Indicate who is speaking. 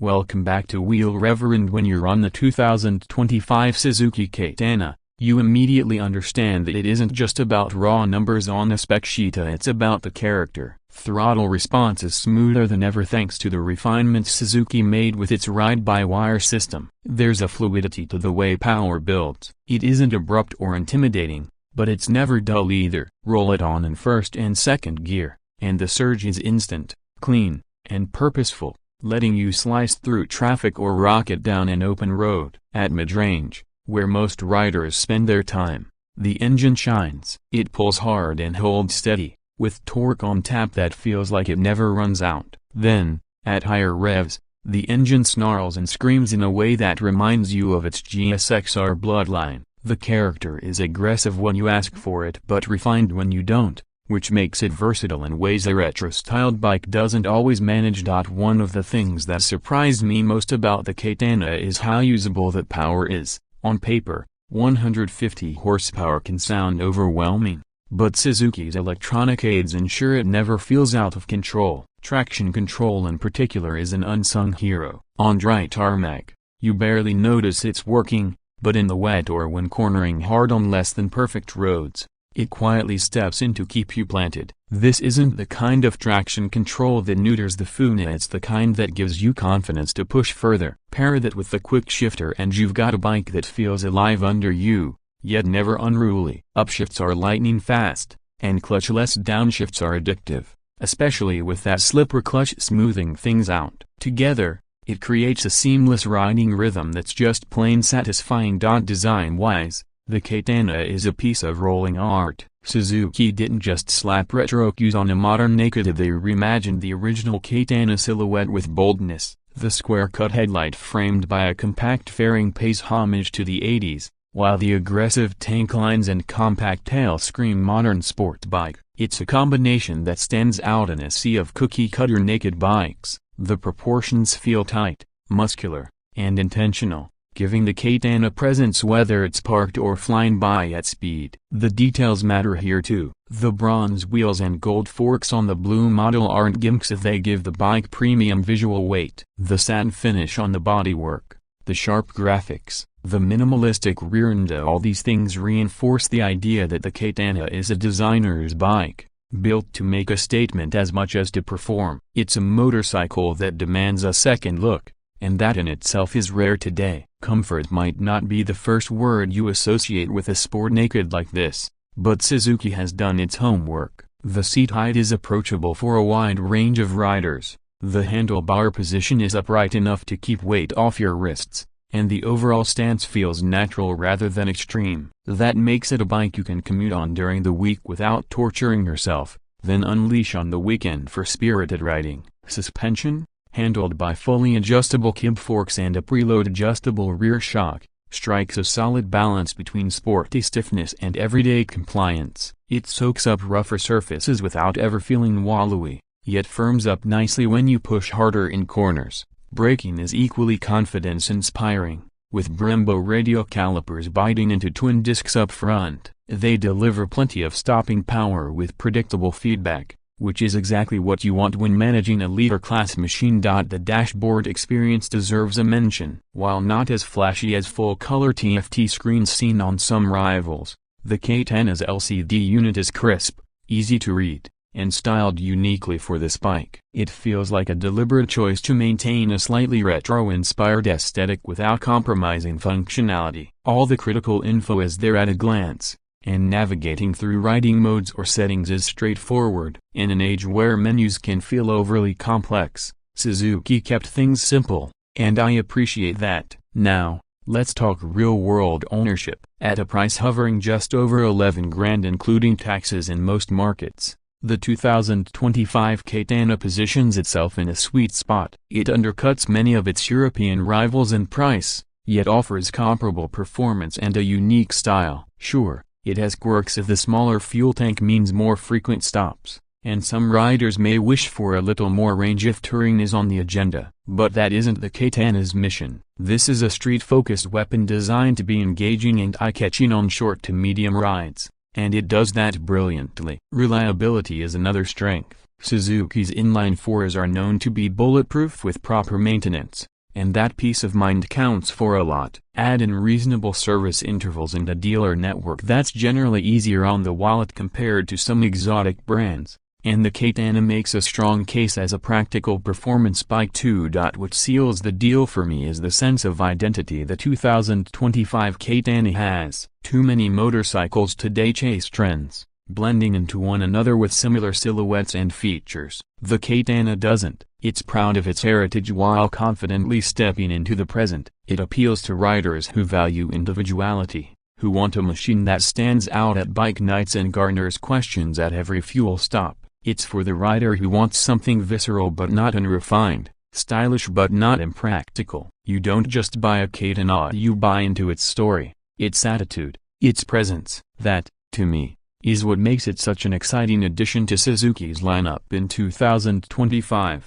Speaker 1: Welcome back to Wheel Reverend. When you're on the 2025 Suzuki Katana, you immediately understand that it isn't just about raw numbers on a spec sheet, it's about the character. Throttle response is smoother than ever thanks to the refinements Suzuki made with its ride-by-wire system. There's a fluidity to the way power builds. It isn't abrupt or intimidating, but it's never dull either. Roll it on in first and second gear, and the surge is instant, clean, and purposeful, letting you slice through traffic or rocket down an open road. At mid-range, where most riders spend their time, the engine shines. It pulls hard and holds steady, with torque on tap that feels like it never runs out. Then, at higher revs, the engine snarls and screams in a way that reminds you of its GSXR bloodline. The character is aggressive when you ask for it but refined when you don't, which makes it versatile in ways a retro-styled bike doesn't always manage. One of the things that surprised me most about the Katana is how usable that power is. On paper, 150 horsepower can sound overwhelming, but Suzuki's electronic aids ensure it never feels out of control. Traction control in particular is an unsung hero. On dry tarmac, you barely notice it's working, but in the wet or when cornering hard on less than perfect roads, it quietly steps in to keep you planted. This isn't the kind of traction control that neuters the funa, it's the kind that gives you confidence to push further. Pair that with the quick shifter and you've got a bike that feels alive under you, yet never unruly. Upshifts are lightning fast, and clutchless downshifts are addictive, especially with that slipper clutch smoothing things out. Together, it creates a seamless riding rhythm that's just plain satisfying. Design-wise, the Katana is a piece of rolling art. Suzuki didn't just slap retro cues on a modern naked, they reimagined the original Katana silhouette with boldness. The square-cut headlight framed by a compact fairing pays homage to the 80s, while the aggressive tank lines and compact tail scream modern sport bike. It's a combination that stands out in a sea of cookie-cutter naked bikes. The proportions feel tight, muscular, and intentional, giving the Katana presence whether it's parked or flying by at speed. The details matter here too. The bronze wheels and gold forks on the blue model aren't gimmicks, they give the bike premium visual weight. The satin finish on the bodywork, the sharp graphics, the minimalistic rear end, all these things reinforce the idea that the Katana is a designer's bike, built to make a statement as much as to perform. It's a motorcycle that demands a second look, and that in itself is rare today. Comfort might not be the first word you associate with a sport naked like this, but Suzuki has done its homework. The seat height is approachable for a wide range of riders, the handlebar position is upright enough to keep weight off your wrists, and the overall stance feels natural rather than extreme. That makes it a bike you can commute on during the week without torturing yourself, then unleash on the weekend for spirited riding. Suspension, handled by fully adjustable kib forks and a preload adjustable rear shock, strikes a solid balance between sporty stiffness and everyday compliance. It soaks up rougher surfaces without ever feeling wallowy, yet firms up nicely when you push harder in corners. Braking is equally confidence-inspiring, with Brembo radial calipers biting into twin discs up front. They deliver plenty of stopping power with predictable feedback, which is exactly what you want when managing a leader-class machine. The dashboard experience deserves a mention. While not as flashy as full-color TFT screens seen on some rivals, the Katana's LCD unit is crisp, easy to read, and styled uniquely for this bike. It feels like a deliberate choice to maintain a slightly retro-inspired aesthetic without compromising functionality. All the critical info is there at a glance, and navigating through riding modes or settings is straightforward. In an age where menus can feel overly complex, Suzuki kept things simple, and I appreciate that. Now, let's talk real-world ownership. At a price hovering just over 11 grand including taxes in most markets, the 2025 Katana positions itself in a sweet spot. It undercuts many of its European rivals in price, yet offers comparable performance and a unique style. Sure, it has quirks if the smaller fuel tank means more frequent stops, and some riders may wish for a little more range if touring is on the agenda, but that isn't the Katana's mission. This is a street-focused weapon designed to be engaging and eye-catching on short to medium rides, and it does that brilliantly. Reliability is another strength. Suzuki's inline-fours are known to be bulletproof with proper maintenance, and that peace of mind counts for a lot. Add in reasonable service intervals and a dealer network that's generally easier on the wallet compared to some exotic brands, and the Katana makes a strong case as a practical performance bike too. What seals the deal for me is the sense of identity the 2025 Katana has. Too many motorcycles today chase trends, blending into one another with similar silhouettes and features. The Katana doesn't. It's proud of its heritage while confidently stepping into the present. It appeals to riders who value individuality, who want a machine that stands out at bike nights and garners questions at every fuel stop. It's for the rider who wants something visceral but not unrefined, stylish but not impractical. You don't just buy a Katana, you buy into its story, its attitude, its presence. That, to me, is what makes it such an exciting addition to Suzuki's lineup in 2025.